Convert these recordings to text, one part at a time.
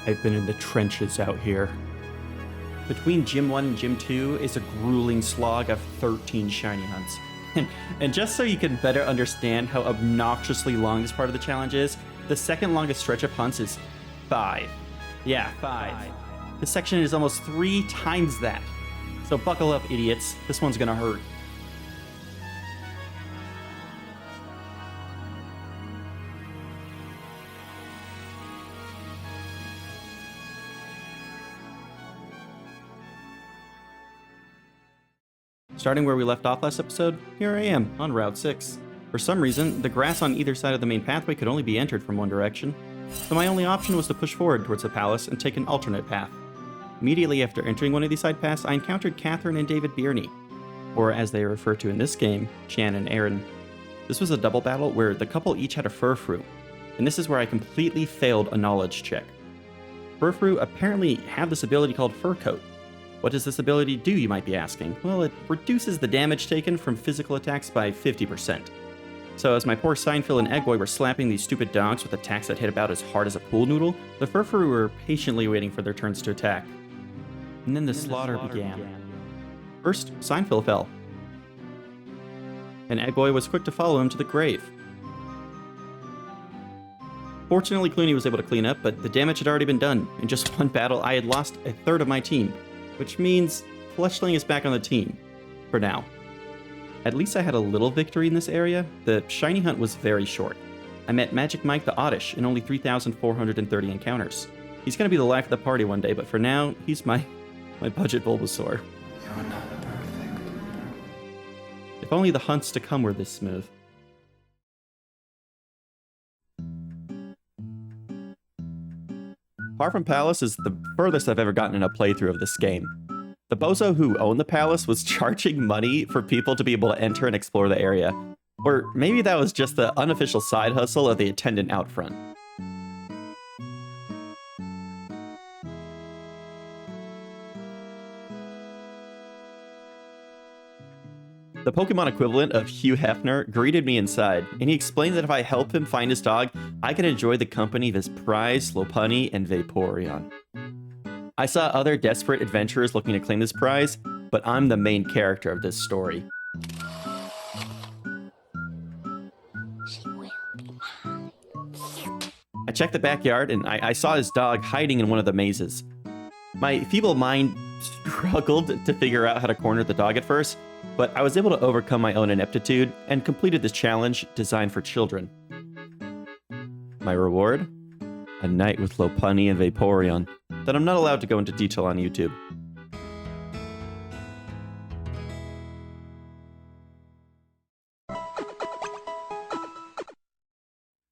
I've been in the trenches out here. Between Gym 1 and Gym 2 is a grueling slog of 13 shiny hunts. And just so you can better understand how obnoxiously long this part of the challenge is, the second longest stretch of hunts is 5. Yeah, 5. This section is almost 3 times that. So buckle up, idiots. This one's gonna hurt. Starting where we left off last episode, here I am, on Route 6. For some reason, the grass on either side of the main pathway could only be entered from one direction, so my only option was to push forward towards the palace and take an alternate path. Immediately after entering one of these side paths, I encountered Catherine and David Bierney, or as they are referred to in this game, Chan and Aaron. This was a double battle where the couple each had a furfrou, and this is where I completely failed a knowledge check. Furfrou apparently have this ability called Fur Coat. What does this ability do, you might be asking? Well, it reduces the damage taken from physical attacks by 50%. So as my poor Seinfeld and Eggboy were slapping these stupid dogs with attacks that hit about as hard as a pool noodle, the Furfrou were patiently waiting for their turns to attack. And then the slaughter began. First, Seinfeld fell, and Eggboy was quick to follow him to the grave. Fortunately, Clooney was able to clean up, but the damage had already been done. In just one battle, I had lost a third of my team, which means Fleshling is back on the team, for now. At least I had a little victory in this area. The shiny hunt was very short. I met Magic Mike the Oddish in only 3,430 encounters. He's gonna be the life of the party one day, but for now, he's my budget Bulbasaur. You're not perfect. If only the hunts to come were this smooth. Parfum Palace is the furthest I've ever gotten in a playthrough of this game. The bozo who owned the palace was charging money for people to be able to enter and explore the area. Or maybe that was just the unofficial side hustle of the attendant out front. The Pokemon equivalent of Hugh Hefner greeted me inside, and he explained that if I help him find his dog, I could enjoy the company of his prize, Lopunny, and Vaporeon. I saw other desperate adventurers looking to claim this prize, but I'm the main character of this story. She will be mine. I checked the backyard, and I saw his dog hiding in one of the mazes. My feeble mind struggled to figure out how to corner the dog at first, but I was able to overcome my own ineptitude and completed this challenge designed for children. My reward? A night with Lopunny and Vaporeon that I'm not allowed to go into detail on YouTube.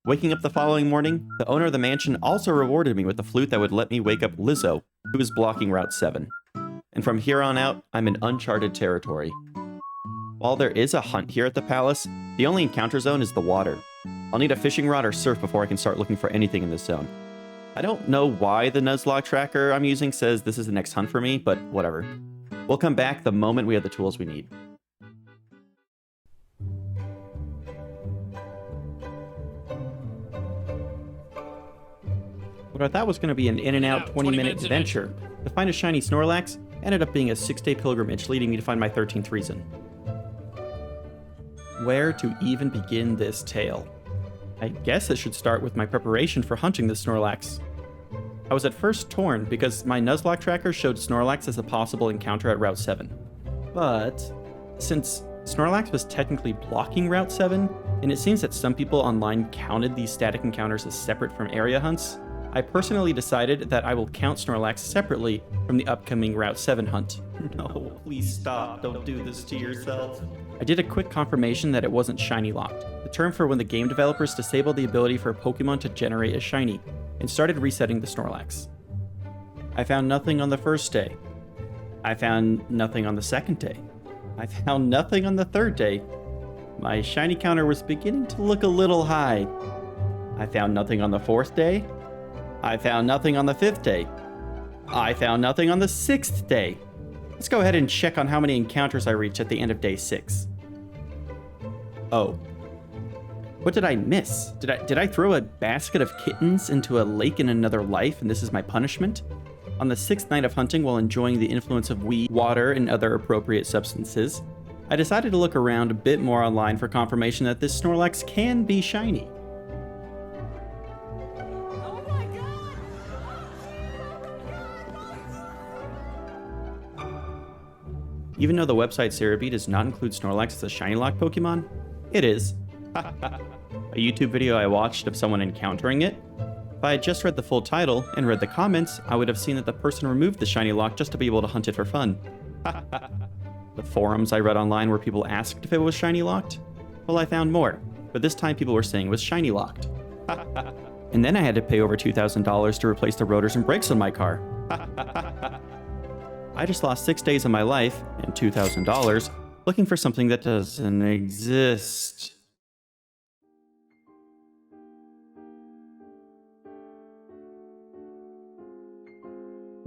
Waking up the following morning, the owner of the mansion also rewarded me with a flute that would let me wake up Lizzo, who was blocking Route 7. And from here on out, I'm in uncharted territory. While there is a hunt here at the palace, the only encounter zone is the water. I'll need a fishing rod or surf before I can start looking for anything in this zone. I don't know why the Nuzlocke tracker I'm using says this is the next hunt for me, but whatever. We'll come back the moment we have the tools we need. What I thought was going to be an in-and-out 20-minute adventure to find a shiny Snorlax ended up being a 6-day pilgrimage leading me to find my 13th reason. Where to even begin this tale? I guess it should start with my preparation for hunting the Snorlax. I was at first torn because my Nuzlocke tracker showed Snorlax as a possible encounter at Route 7. But since Snorlax was technically blocking Route 7, and it seems that some people online counted these static encounters as separate from area hunts, I personally decided that I will count Snorlax separately from the upcoming Route 7 hunt. No, please stop. Don't do this to yourself. I did a quick confirmation that it wasn't Shinylocke, the term for when the game developers disabled the ability for a Pokemon to generate a shiny, and started resetting the Snorlax. I found nothing on the first day. I found nothing on the second day. I found nothing on the third day. My shiny counter was beginning to look a little high. I found nothing on the fourth day. I found nothing on the fifth day. I found nothing on the sixth day. Let's go ahead and check on how many encounters I reached at the end of day 6. Oh. What did I miss? Did I throw a basket of kittens into a lake in another life and this is my punishment? On the 6th night of hunting, while enjoying the influence of weed, water, and other appropriate substances, I decided to look around a bit more online for confirmation that this Snorlax can be shiny. Even though the website Cerebi does not include Snorlax as a Shinylocke Pokemon, it is. A YouTube video I watched of someone encountering it. If I had just read the full title and read the comments, I would have seen that the person removed the Shinylocke just to be able to hunt it for fun. The forums I read online where people asked if it was Shinylocked, well, I found more, but this time people were saying it was Shinylocked. And then I had to pay over $2,000 to replace the rotors and brakes on my car. I just lost 6 days of my life, and $2,000, looking for something that doesn't exist.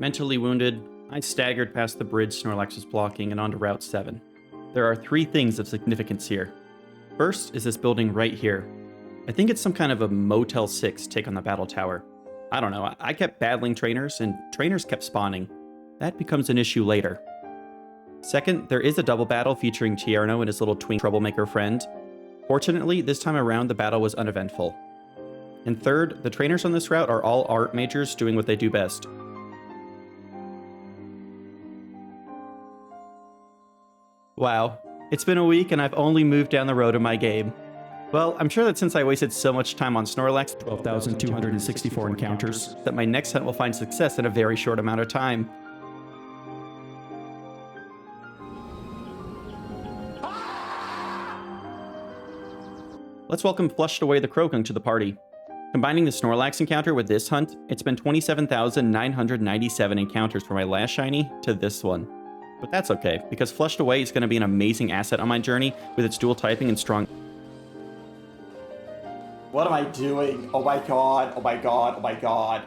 Mentally wounded, I staggered past the bridge Snorlax was blocking and onto Route 7. There are 3 things of significance here. First is this building right here. I think it's some kind of a Motel 6 take on the battle tower. I don't know, I kept battling trainers, and trainers kept spawning. That becomes an issue later. Second, there is a double battle featuring Tierno and his little twink troublemaker friend. Fortunately, this time around the battle was uneventful. And third, the trainers on this route are all art majors doing what they do best. Wow, it's been a week and I've only moved down the road in my game. Well, I'm sure that since I wasted so much time on Snorlax, 12,264 encounters, that my next hunt will find success in a very short amount of time. Let's welcome Flushed Away the Croagunk to the party. Combining the Snorlax encounter with this hunt, it's been 27,997 encounters from my last shiny to this one. But that's okay, because Flushed Away is going to be an amazing asset on my journey with its dual typing and strong... What am I doing? Oh my god, oh my god, oh my god.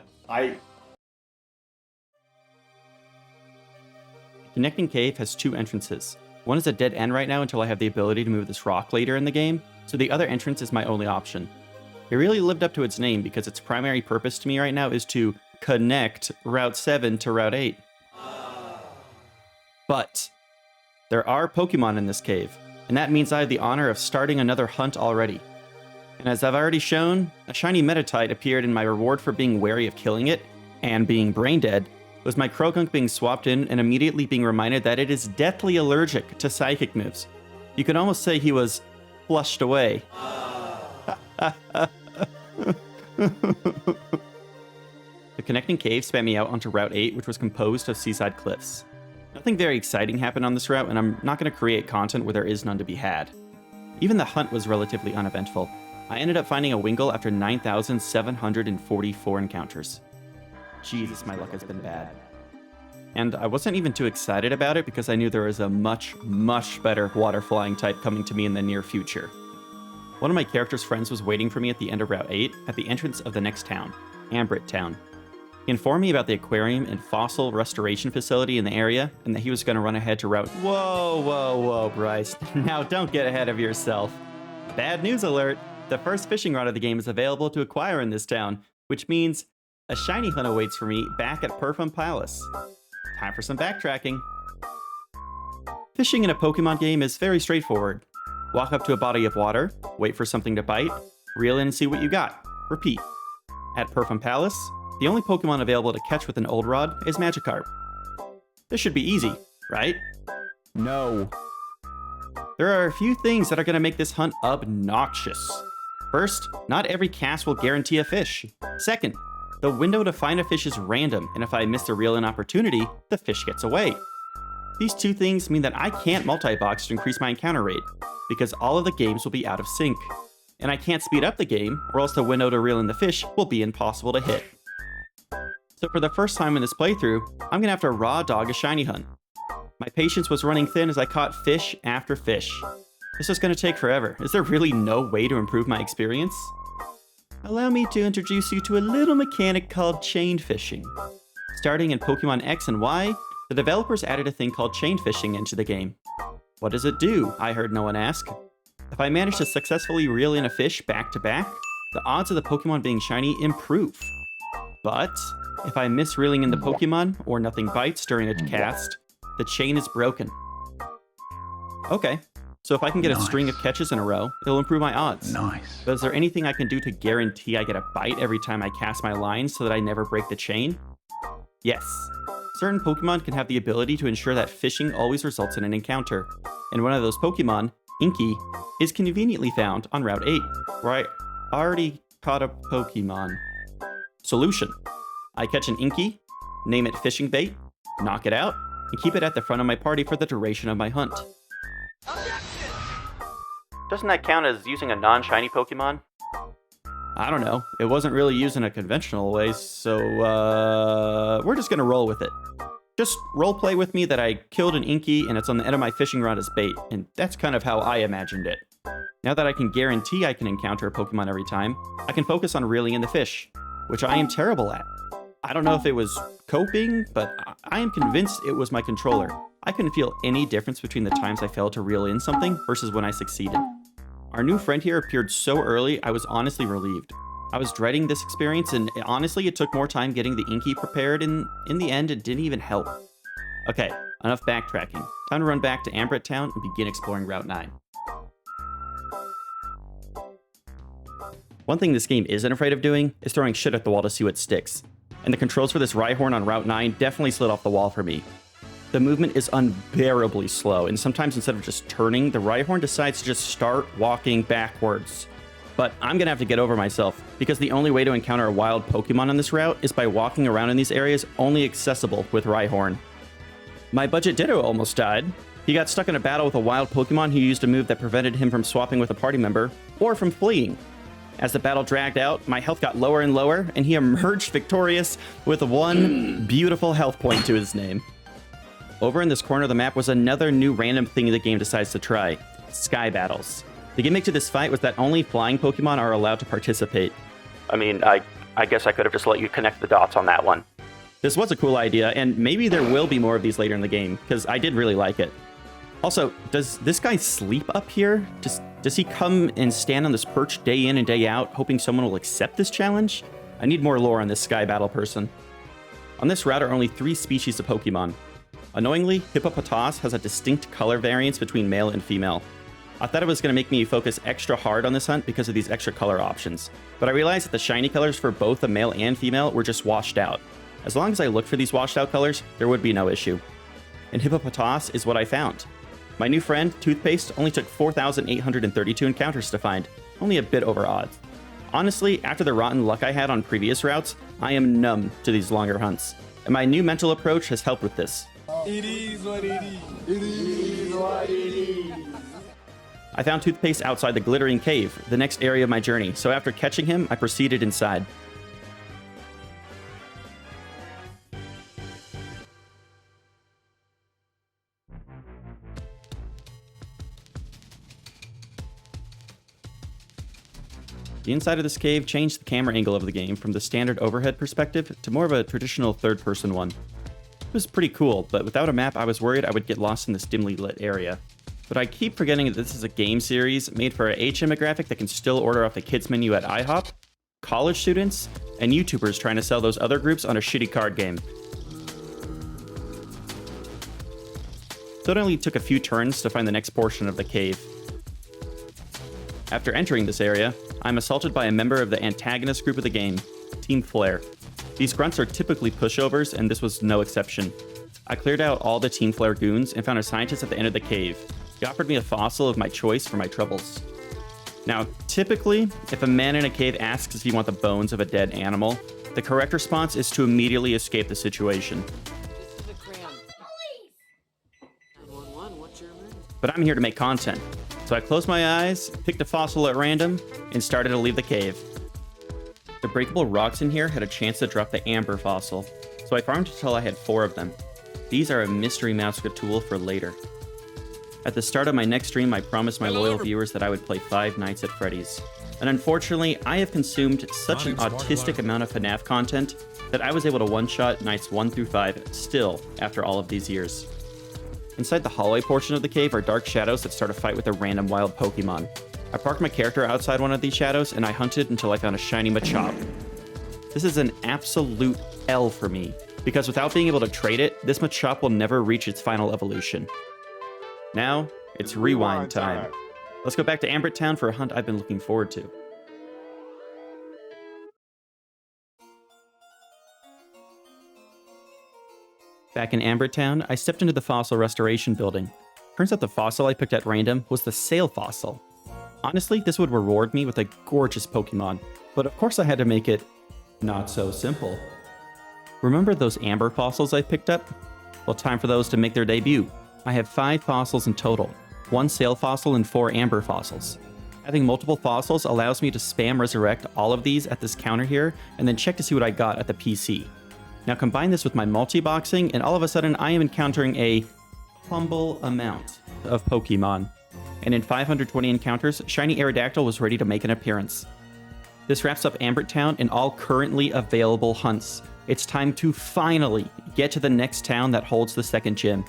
Connecting Cave has 2 entrances. One is a dead end right now until I have the ability to move this rock later in the game, so the other entrance is my only option. It really lived up to its name because its primary purpose to me right now is to connect Route 7 to Route 8. But there are Pokemon in this cave, and that means I have the honor of starting another hunt already. And as I've already shown, a shiny Metatite appeared, and my reward for being wary of killing it, and being brain dead, was my Croagunk being swapped in and immediately being reminded that it is deathly allergic to psychic moves. You could almost say he was flushed away. The connecting cave spat me out onto Route 8, which was composed of seaside cliffs. Nothing very exciting happened on this route, and I'm not going to create content where there is none to be had. Even the hunt was relatively uneventful. I ended up finding a Wingull after 9,744 encounters. Jesus, my luck has been bad. And I wasn't even too excited about it because I knew there was a much, much better water flying type coming to me in the near future. One of my character's friends was waiting for me at the end of Route 8 at the entrance of the next town, Ambrit Town. He informed me about the aquarium and fossil restoration facility in the area, and that he was going to run ahead to Route... Whoa, Bryce. Now don't get ahead of yourself. Bad news alert! The first fishing rod of the game is available to acquire in this town, which means a shiny hunt awaits for me back at Parfum Palace. Time for some backtracking. Fishing in a Pokemon game is very straightforward. Walk up to a body of water, wait for something to bite, reel in and see what you got. Repeat. At Parfum Palace, the only Pokemon available to catch with an old rod is Magikarp. This should be easy, right? No. There are a few things that are going to make this hunt obnoxious. First, not every cast will guarantee a fish. Second, the window to find a fish is random, and if I miss a reel-in opportunity, the fish gets away. These 2 things mean that I can't multi-box to increase my encounter rate, because all of the games will be out of sync. And I can't speed up the game, or else the window to reel in the fish will be impossible to hit. So for the first time in this playthrough, I'm gonna have to raw dog a shiny hunt. My patience was running thin as I caught fish after fish. This is gonna take forever. Is there really no way to improve my experience? Allow me to introduce you to a little mechanic called chain fishing. Starting in Pokemon X and Y, the developers added a thing called chain fishing into the game. What does it do? I heard no one ask. If I manage to successfully reel in a fish back to back, the odds of the Pokemon being shiny improve. But if I miss reeling in the Pokemon, or nothing bites during a cast, the chain is broken. Okay, so if I can get a string of catches in a row, it'll improve my odds. Nice. But is there anything I can do to guarantee I get a bite every time I cast my line so that I never break the chain? Yes. Certain Pokemon can have the ability to ensure that fishing always results in an encounter. And one of those Pokemon, Inky, is conveniently found on Route 8, where I already caught a Pokemon. Solution. I catch an Inky, name it Fishing Bait, knock it out, and keep it at the front of my party for the duration of my hunt. Doesn't that count as using a non-shiny Pokemon? I don't know. It wasn't really used in a conventional way, so we're just gonna roll with it. Just roleplay with me that I killed an Inky and it's on the end of my fishing rod as bait, and that's kind of how I imagined it. Now that I can guarantee I can encounter a Pokemon every time, I can focus on reeling in the fish, which I am terrible at. I don't know if it was coping, but I am convinced it was my controller. I couldn't feel any difference between the times I failed to reel in something versus when I succeeded. Our new friend here appeared so early, I was honestly relieved. I was dreading this experience, and honestly, it took more time getting the Inky prepared, and in the end, it didn't even help. Okay, enough backtracking. Time to run back to Ambret Town and begin exploring Route 9. One thing this game isn't afraid of doing is throwing shit at the wall to see what sticks. And the controls for this Rhyhorn on Route 9 definitely slid off the wall for me. The movement is unbearably slow, and sometimes instead of just turning, the Rhyhorn decides to just start walking backwards. But I'm gonna have to get over myself, because the only way to encounter a wild Pokemon on this route is by walking around in these areas only accessible with Rhyhorn. My budget Ditto almost died. He got stuck in a battle with a wild Pokemon who used a move that prevented him from swapping with a party member, or from fleeing. As the battle dragged out, my health got lower and lower, and he emerged victorious with one beautiful health point to his name. Over in this corner of the map was another new random thing the game decides to try: Sky Battles. The gimmick to this fight was that only flying Pokemon are allowed to participate. I mean, I guess I could have just let you connect the dots on that one. This was a cool idea, and maybe there will be more of these later in the game, because I did really like it. Also, does this guy sleep up here? Does he come and stand on this perch day in and day out, hoping someone will accept this challenge? I need more lore on this Sky Battle person. On this route are only 3 species of Pokemon. Annoyingly, Hippopotas has a distinct color variance between male and female. I thought it was going to make me focus extra hard on this hunt because of these extra color options, but I realized that the shiny colors for both the male and female were just washed out. As long as I looked for these washed out colors, there would be no issue. And Hippopotas is what I found. My new friend, Toothpaste, only took 4,832 encounters to find, only a bit over odds. Honestly, after the rotten luck I had on previous routes, I am numb to these longer hunts, and my new mental approach has helped with this. It is what it is. It is what it is. I found Toothpaste outside the Glittering Cave, the next area of my journey, so after catching him, I proceeded inside. The inside of this cave changed the camera angle of the game from the standard overhead perspective to more of a traditional third-person one. It was pretty cool, but without a map, I was worried I would get lost in this dimly lit area. But I keep forgetting that this is a game series made for an age demographic that can still order off the kids menu at IHOP, college students, and YouTubers trying to sell those other groups on a shitty card game. So it only took a few turns to find the next portion of the cave. After entering this area, I'm assaulted by a member of the antagonist group of the game, Team Flare. These grunts are typically pushovers, and this was no exception. I cleared out all the Team Flare goons and found a scientist at the end of the cave. He offered me a fossil of my choice for my troubles. Now, typically, if a man in a cave asks if you want the bones of a dead animal, the correct response is to immediately escape the situation. But I'm here to make content, so I closed my eyes, picked a fossil at random, and started to leave the cave. The breakable rocks in here had a chance to drop the amber fossil, so I farmed until I had 4 of them. These are a mystery mouse tool for later. At the start of my next stream, I promised my loyal viewers that I would play 5 Nights at Freddy's. And unfortunately, I have consumed such an autistic amount of FNAF content that I was able to one-shot Nights 1 through 5 still after all of these years. Inside the hallway portion of the cave are dark shadows that start a fight with a random wild Pokemon. I parked my character outside one of these shadows, and I hunted until I found a shiny Machop. This is an absolute L for me, because without being able to trade it, this Machop will never reach its final evolution. Now, it's rewind time. Let's go back to Ambert Town for a hunt I've been looking forward to. Back in Ambert Town, I stepped into the fossil restoration building. Turns out the fossil I picked at random was the Sail Fossil. Honestly, this would reward me with a gorgeous Pokemon, but of course I had to make it not so simple. Remember those Amber fossils I picked up? Well, time for those to make their debut. I have 5 fossils in total, 1 Sail Fossil and 4 Amber fossils. Having multiple fossils allows me to spam resurrect all of these at this counter here, and then check to see what I got at the PC. Now combine this with my multi-boxing, and all of a sudden I am encountering a humble amount of Pokemon. And in 520 encounters, Shiny Aerodactyl was ready to make an appearance. This wraps up Ambert Town and all currently available hunts. It's time to finally get to the next town that holds the second gym.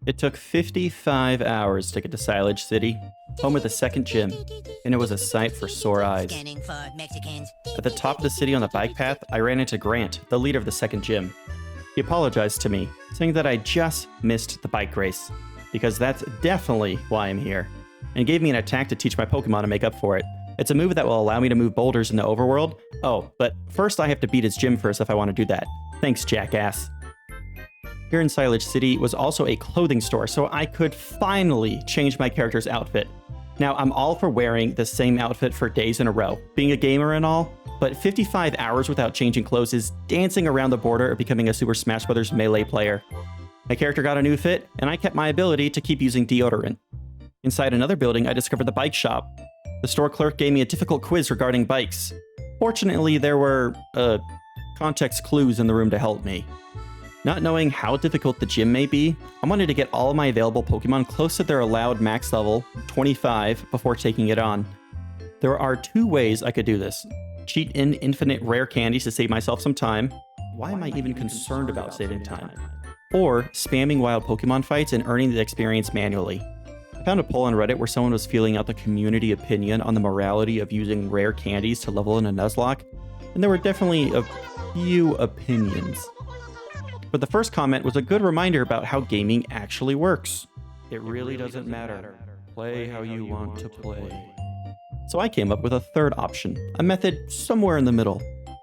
It took 55 hours to get to Silage City, home of the second gym, and it was a sight for sore eyes. Scanning for Mexicans. At the top of the city on the bike path, I ran into Grant, the leader of the second gym. He apologized to me, saying that I just missed the bike race, because that's definitely why I'm here, and gave me an attack to teach my Pokemon to make up for it. It's a move that will allow me to move boulders in the overworld. Oh, but first I have to beat his gym first if I want to do that. Thanks, jackass. Here in Silage City was also a clothing store, so I could finally change my character's outfit. Now, I'm all for wearing the same outfit for days in a row, being a gamer and all, but 55 hours without changing clothes is dancing around the border of becoming a Super Smash Bros. Melee player. My character got a new fit, and I kept my ability to keep using deodorant. Inside another building, I discovered the bike shop. The store clerk gave me a difficult quiz regarding bikes. Fortunately, there were, context clues in the room to help me. Not knowing how difficult the gym may be, I wanted to get all of my available Pokemon close to their allowed max level, 25, before taking it on. There are 2 ways I could do this. Cheat in infinite rare candies to save myself some time. Why am I even concerned about saving time? Or spamming wild Pokemon fights and earning the experience manually. I found a poll on Reddit where someone was feeling out the community opinion on the morality of using rare candies to level in a Nuzlocke, and there were definitely a few opinions. But the first comment was a good reminder about how gaming actually works. It really doesn't matter. Play how you want to play. So I came up with a third option, a method somewhere in the middle.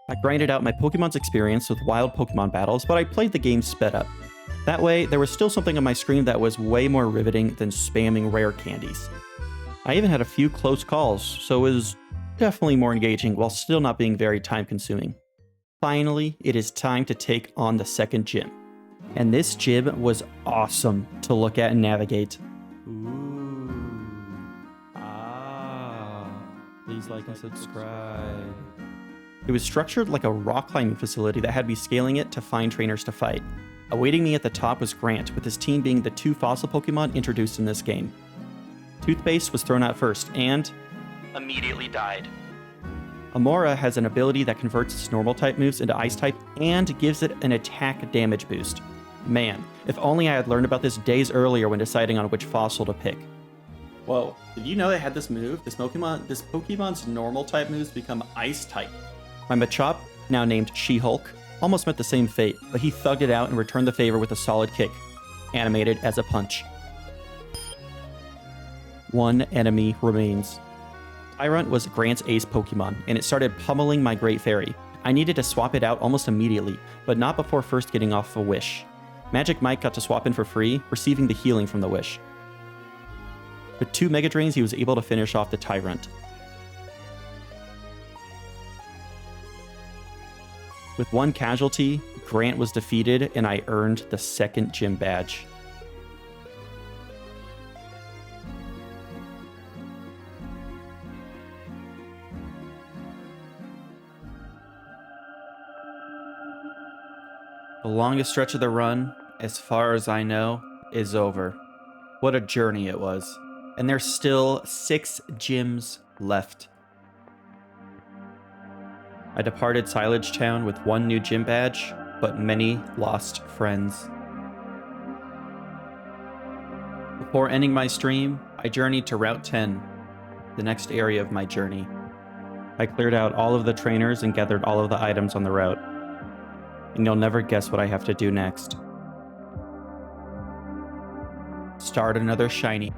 I grinded out my Pokemon's experience with wild Pokemon battles, but I played the game sped up. That way, there was still something on my screen that was way more riveting than spamming rare candies. I even had a few close calls, so it was definitely more engaging while still not being very time-consuming. Finally, it is time to take on the second gym. And this gym was awesome to look at and navigate. Please like and subscribe. It was structured like a rock climbing facility that had me scaling it to find trainers to fight. Awaiting me at the top was Grant, with his team being the 2 fossil Pokemon introduced in this game. Toothpaste was thrown out first, and immediately died. Amora has an ability that converts its normal type moves into ice type and gives it an attack damage boost. Man, if only I had learned about this days earlier when deciding on which fossil to pick. Whoa, did you know they had this move? This Pokemon's normal type moves become ice type. My Machop, now named She-Hulk, almost met the same fate, but he thugged it out and returned the favor with a solid kick, animated as a punch. 1 enemy remains. Tyrunt was Grant's ace Pokemon, and it started pummeling my Great Fairy. I needed to swap it out almost immediately, but not before first getting off a wish. Magic Mike got to swap in for free, receiving the healing from the wish. With 2 Mega Drains, he was able to finish off the Tyrunt. With 1 casualty, Grant was defeated, and I earned the second gym badge. The longest stretch of the run, as far as I know, is over. What a journey it was. And there's still 6 gyms left. I departed Silage Town with 1 new gym badge, but many lost friends. Before ending my stream, I journeyed to Route 10, the next area of my journey. I cleared out all of the trainers and gathered all of the items on the route. And you'll never guess what I have to do next. Start another shiny.